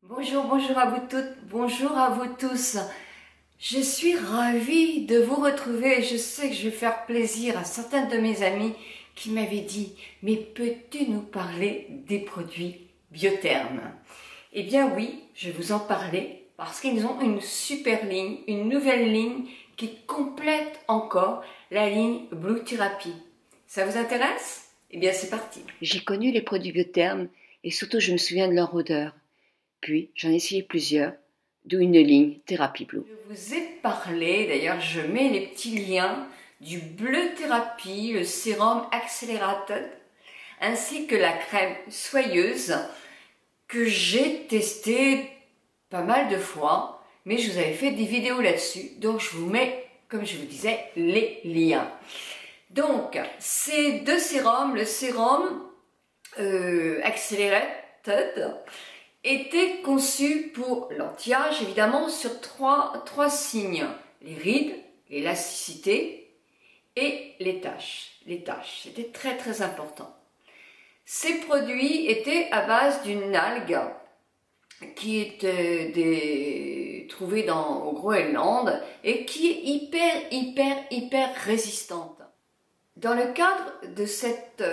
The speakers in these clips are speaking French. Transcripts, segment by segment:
Bonjour, bonjour à vous toutes, bonjour à vous tous. Je suis ravie de vous retrouver et je sais que je vais faire plaisir à certains de mes amis qui m'avaient dit « Mais peux-tu nous parler des produits Biotherm ?» Eh bien oui, je vais vous en parler parce qu'ils ont une super ligne, une nouvelle ligne qui complète encore la ligne Blue Therapy. Ça vous intéresse? Eh bien c'est parti. J'ai connu les produits Biotherm et surtout je me souviens de leur odeur. Puis, j'en ai essayé plusieurs, d'où une ligne Thérapie Blue. Je vous ai parlé, d'ailleurs je mets les petits liens, du Bleu Thérapie, le sérum Accelerated, ainsi que la crème soyeuse que j'ai testé pas mal de fois, mais je vous avais fait des vidéos là-dessus, donc je vous mets, comme je vous disais, les liens. Donc, ces deux sérums, le sérum Accelerated, était conçu pour l'anti-âge, évidemment, sur trois signes. Les rides, l'élasticité et les taches. Les taches, c'était très très important. Ces produits étaient à base d'une algue qui était trouvée au Groenland et qui est hyper résistante. Dans le cadre de cette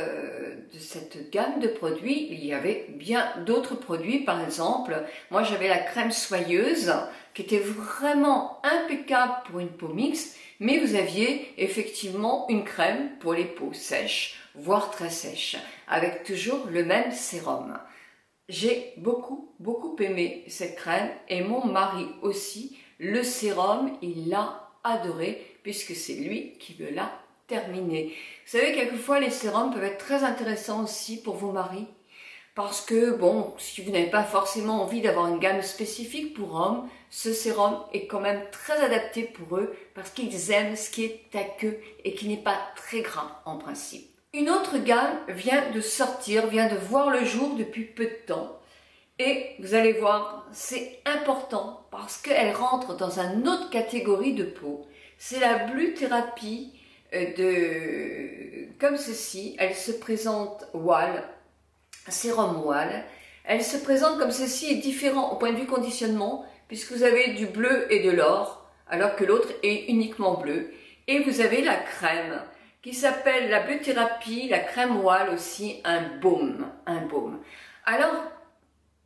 gamme de produits, il y avait bien d'autres produits. Par exemple, moi j'avais la crème soyeuse qui était vraiment impeccable pour une peau mixte, mais vous aviez effectivement une crème pour les peaux sèches, voire très sèches, avec toujours le même sérum. J'ai beaucoup aimé cette crème et mon mari aussi. Le sérum, il l'a adoré puisque c'est lui qui me l'a terminé. Vous savez, quelquefois les sérums peuvent être très intéressants aussi pour vos maris parce que, bon, si vous n'avez pas forcément envie d'avoir une gamme spécifique pour hommes, ce sérum est quand même très adapté pour eux parce qu'ils aiment ce qui est aqueux et qui n'est pas très gras en principe. Une autre gamme vient de sortir, vient de voir le jour depuis peu de temps et vous allez voir, c'est important parce qu'elle rentre dans une autre catégorie de peau. C'est la Blue Therapy comme ceci. Elle se présente Wall, sérum Wall. Elle se présente comme ceci, est différent au point de vue conditionnement puisque vous avez du bleu et de l'or alors que l'autre est uniquement bleu. Et vous avez la crème qui s'appelle la Blue Therapy, la crème Wall aussi, un baume. Alors,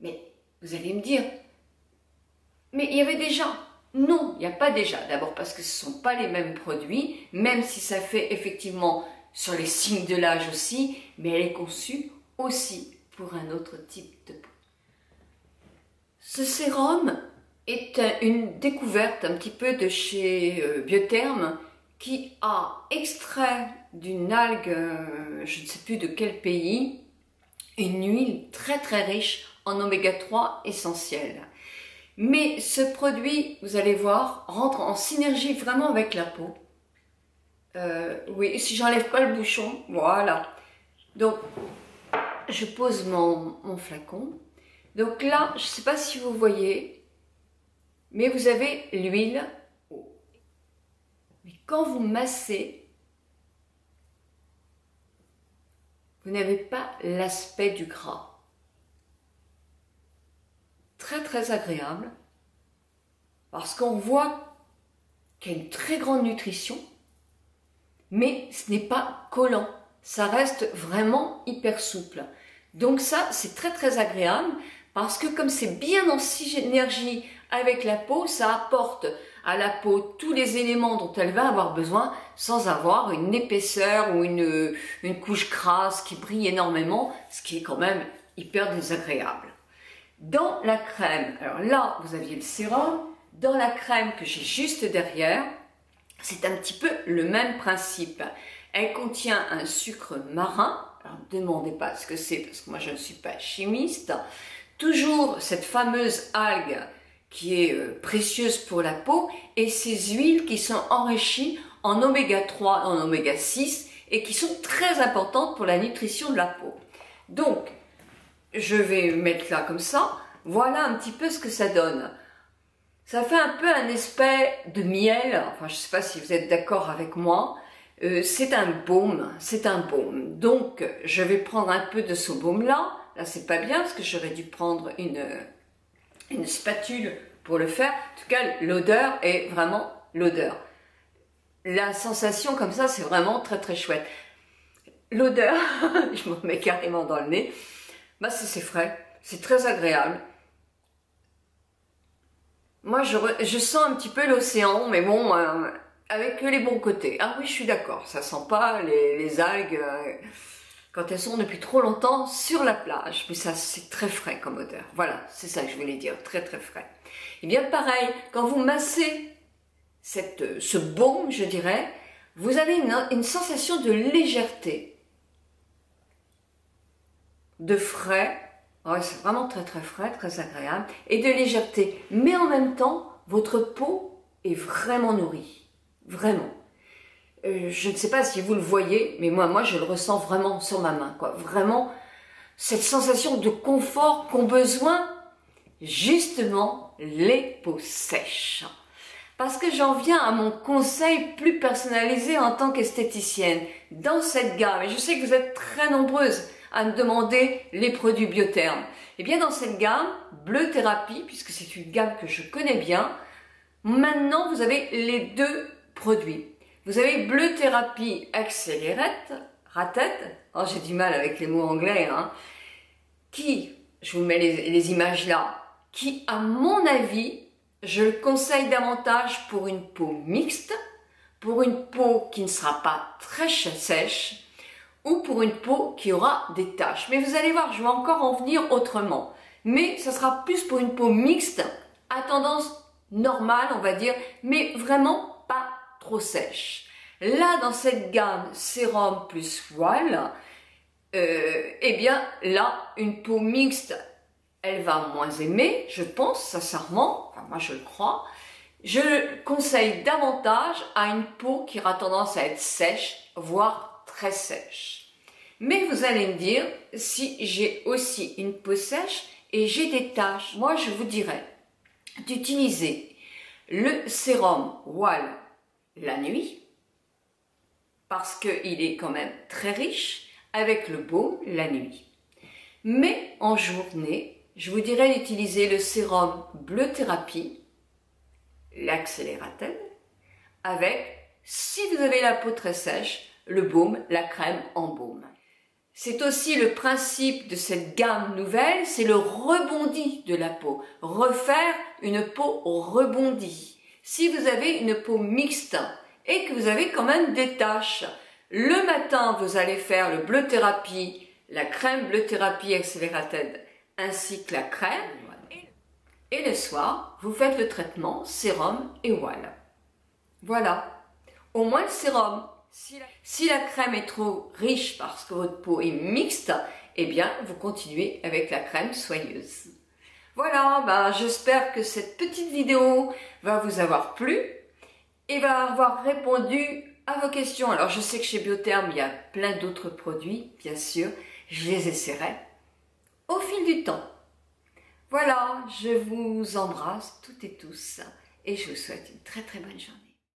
mais vous allez me dire, mais il y avait déjà. Non, il n'y a pas déjà. D'abord parce que ce ne sont pas les mêmes produits, même si ça fait effectivement sur les signes de l'âge aussi, mais elle est conçue aussi pour un autre type de peau. Ce sérum est une découverte un petit peu de chez Biotherm qui a extrait d'une algue, je ne sais plus de quel pays, une huile très riche en oméga 3 essentiel. Mais ce produit, vous allez voir, rentre en synergie vraiment avec la peau. Oui, si j'enlève pas le bouchon, voilà. Donc, je pose mon flacon. Donc là, je ne sais pas si vous voyez, mais vous avez l'huile. Mais quand vous massez, vous n'avez pas l'aspect du gras. Très agréable parce qu'on voit qu'il y a une très grande nutrition, mais ce n'est pas collant, ça reste vraiment hyper souple. Donc ça, c'est très agréable parce que comme c'est bien en synergie avec la peau, ça apporte à la peau tous les éléments dont elle va avoir besoin sans avoir une épaisseur ou une couche grasse qui brille énormément, ce qui est quand même hyper désagréable. Dans la crème, alors là vous aviez le sérum, dans la crème que j'ai juste derrière, c'est un petit peu le même principe. Elle contient un sucre marin, alors ne demandez pas ce que c'est parce que moi je ne suis pas chimiste, toujours cette fameuse algue qui est précieuse pour la peau et ces huiles qui sont enrichies en oméga 3, en oméga 6 et qui sont très importantes pour la nutrition de la peau. Donc, je vais mettre là comme ça, voilà un petit peu ce que ça donne. Ça fait un peu un espèce de miel, enfin je ne sais pas si vous êtes d'accord avec moi, c'est un baume, Donc je vais prendre un peu de ce baume là c'est pas bien parce que j'aurais dû prendre une spatule pour le faire. En tout cas, l'odeur est vraiment l'odeur. La sensation comme ça, c'est vraiment très très chouette. L'odeur, je me mets carrément dans le nez, bah c'est frais, c'est très agréable. Moi, je sens un petit peu l'océan, mais bon, avec les bons côtés. Ah oui, je suis d'accord, ça sent pas les algues quand elles sont depuis trop longtemps sur la plage. Mais ça, c'est très frais comme odeur. Voilà, c'est ça que je voulais dire, très très frais. Et bien pareil, quand vous massez ce baume, je dirais, vous avez une sensation de légèreté, de frais. Ouais, c'est vraiment très très frais, très agréable, et de légèreté. Mais en même temps, votre peau est vraiment nourrie. Vraiment. Je ne sais pas si vous le voyez, mais moi je le ressens vraiment sur ma main, quoi. Vraiment, cette sensation de confort qu'ont besoin justement les peaux sèches. Parce que j'en viens à mon conseil plus personnalisé en tant qu'esthéticienne. Dans cette gamme, et je sais que vous êtes très nombreuses à me demander les produits Biotherm. Et bien dans cette gamme, Bleu Thérapie, puisque c'est une gamme que je connais bien, maintenant vous avez les deux produits. Vous avez Bleu Thérapie Accelerated, oh, j'ai du mal avec les mots anglais, hein, qui, je vous mets les images là, qui à mon avis, je le conseille davantage pour une peau mixte, pour une peau qui ne sera pas très sèche, ou pour une peau qui aura des taches. Mais vous allez voir, je vais encore en venir autrement. Mais ça sera plus pour une peau mixte, à tendance normale, on va dire, mais vraiment pas trop sèche. Là, dans cette gamme sérum plus voile, eh bien là, une peau mixte, elle va moins aimer, je pense, sincèrement, enfin moi je le crois. Je conseille davantage à une peau qui aura tendance à être sèche, voire très sèche. Mais vous allez me dire, si j'ai aussi une peau sèche et j'ai des taches, moi je vous dirais d'utiliser le sérum voile la nuit, parce qu'il est quand même très riche, avec le baume la nuit. Mais en journée, je vous dirais d'utiliser le sérum Bleu Thérapie, l'Accelerated, avec, si vous avez la peau très sèche, le baume, la crème en baume. C'est aussi le principe de cette gamme nouvelle, c'est le rebondi de la peau. Refaire une peau rebondie. Si vous avez une peau mixte et que vous avez quand même des taches, le matin, vous allez faire le Bleu Thérapie, la crème Bleu Thérapie Accelerated, ainsi que la crème. Et le soir, vous faites le traitement sérum et voile. Voilà. Au moins le sérum. Si la crème est trop riche parce que votre peau est mixte, eh bien, vous continuez avec la crème soyeuse. Voilà, j'espère que cette petite vidéo va vous avoir plu et va avoir répondu à vos questions. Alors, je sais que chez Biotherm, il y a plein d'autres produits, bien sûr. Je les essaierai au fil du temps. Voilà, je vous embrasse toutes et tous et je vous souhaite une très très bonne journée.